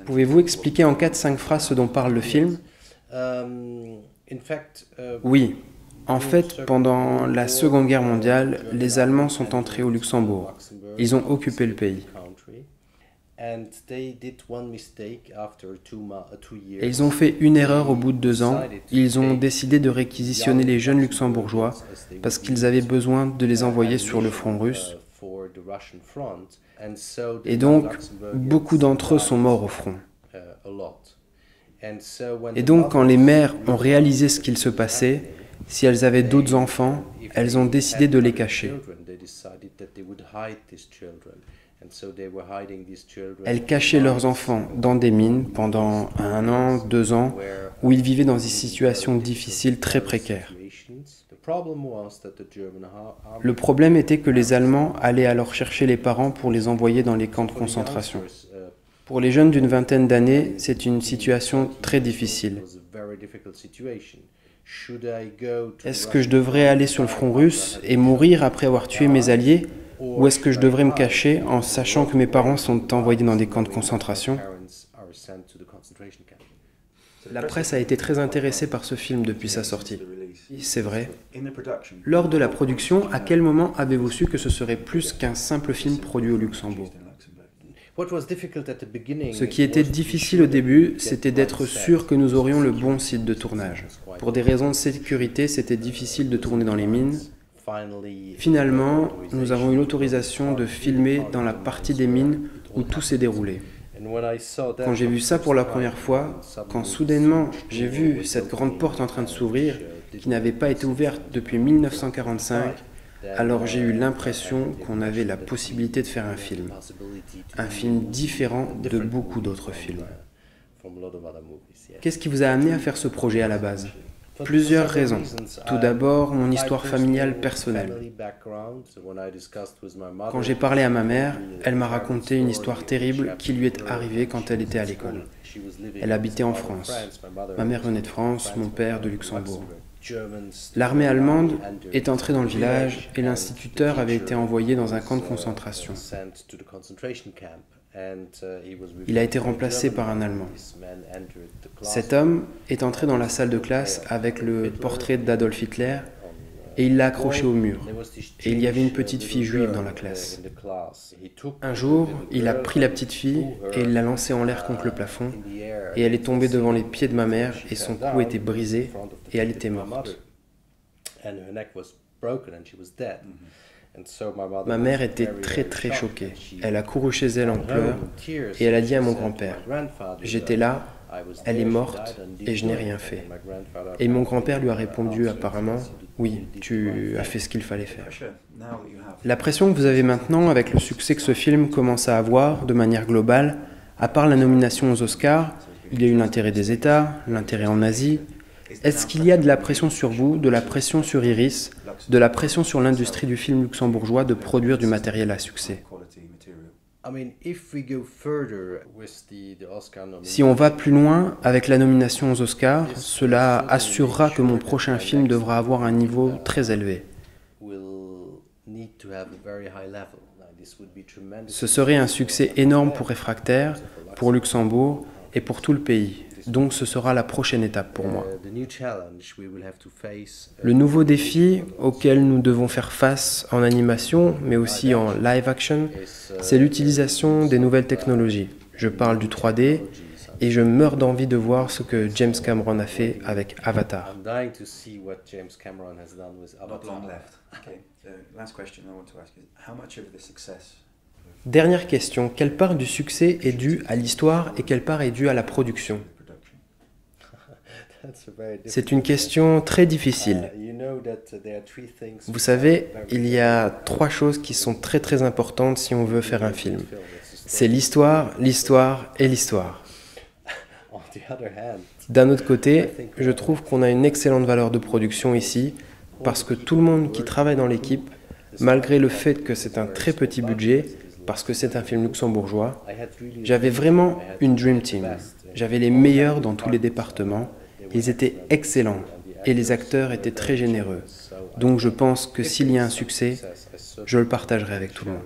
Pouvez-vous expliquer en 4-5 phrases ce dont parle le film? Oui. En fait, pendant la Seconde Guerre mondiale, les Allemands sont entrés au Luxembourg. Ils ont occupé le pays. Et ils ont fait une erreur au bout de 2 ans. Ils ont décidé de réquisitionner les jeunes luxembourgeois parce qu'ils avaient besoin de les envoyer sur le front russe. Et donc, beaucoup d'entre eux sont morts au front. Et donc, quand les mères ont réalisé ce qu'il se passait, si elles avaient d'autres enfants, elles ont décidé de les cacher. Elles cachaient leurs enfants dans des mines pendant 1 an, 2 ans, où ils vivaient dans des situations difficiles très précaires. Le problème était que les Allemands allaient alors chercher les parents pour les envoyer dans les camps de concentration. Pour les jeunes d'une vingtaine d'années, c'est une situation très difficile. Est-ce que je devrais aller sur le front russe et mourir après avoir tué mes alliés? Ou est-ce que je devrais me cacher en sachant que mes parents sont envoyés dans des camps de concentration? La presse a été très intéressée par ce film depuis sa sortie. C'est vrai. Lors de la production, à quel moment avez-vous su que ce serait plus qu'un simple film produit au Luxembourg? Ce qui était difficile au début, c'était d'être sûr que nous aurions le bon site de tournage. Pour des raisons de sécurité, c'était difficile de tourner dans les mines. Finalement, nous avons eu l'autorisation de filmer dans la partie des mines où tout s'est déroulé. Quand j'ai vu ça pour la première fois, quand soudainement j'ai vu cette grande porte en train de s'ouvrir, qui n'avait pas été ouverte depuis 1945, alors j'ai eu l'impression qu'on avait la possibilité de faire un film différent de beaucoup d'autres films. Qu'est-ce qui vous a amené à faire ce projet à la base? Plusieurs raisons. Tout d'abord, mon histoire familiale personnelle. Quand j'ai parlé à ma mère, elle m'a raconté une histoire terrible qui lui est arrivée quand elle était à l'école. Elle habitait en France. Ma mère venait de France, mon père de Luxembourg. L'armée allemande est entrée dans le village et l'instituteur avait été envoyé dans un camp de concentration. Il a été remplacé par un Allemand. Cet homme est entré dans la salle de classe avec le portrait d'Adolf Hitler et il l'a accroché au mur. Et il y avait une petite fille juive dans la classe. Un jour, il a pris la petite fille et il l'a lancée en l'air contre le plafond et elle est tombée devant les pieds de ma mère et son cou était brisé et elle était morte. Ma mère était très choquée. Elle a couru chez elle en pleurs et elle a dit à mon grand-père, « J'étais là, elle est morte et je n'ai rien fait. » Et mon grand-père lui a répondu apparemment, « Oui, tu as fait ce qu'il fallait faire. » La pression que vous avez maintenant avec le succès que ce film commence à avoir de manière globale, à part la nomination aux Oscars, il y a eu l'intérêt des États, l'intérêt en Asie. Est-ce qu'il y a de la pression sur vous, de la pression sur Iris, de la pression sur l'industrie du film luxembourgeois de produire du matériel à succès? Si on va plus loin avec la nomination aux Oscars, cela assurera que mon prochain film devra avoir un niveau très élevé. Ce serait un succès énorme pour Réfractaires, pour Luxembourg et pour tout le pays. Donc ce sera la prochaine étape pour moi. Le nouveau défi auquel nous devons faire face en animation, mais aussi en live action, c'est l'utilisation des nouvelles technologies. Je parle du 3D et je meurs d'envie de voir ce que James Cameron a fait avec Avatar. Dernière question, quelle part du succès est due à l'histoire et quelle part est due à la production? C'est une question très difficile. Vous savez, il y a 3 choses qui sont très importantes si on veut faire un film. C'est l'histoire, l'histoire et l'histoire. D'un autre côté, je trouve qu'on a une excellente valeur de production ici, parce que tout le monde qui travaille dans l'équipe, malgré le fait que c'est un très petit budget, parce que c'est un film luxembourgeois, j'avais vraiment une dream team. J'avais les meilleurs dans tous les départements. Ils étaient excellents et les acteurs étaient très généreux. Donc je pense que s'il y a un succès, je le partagerai avec tout le monde.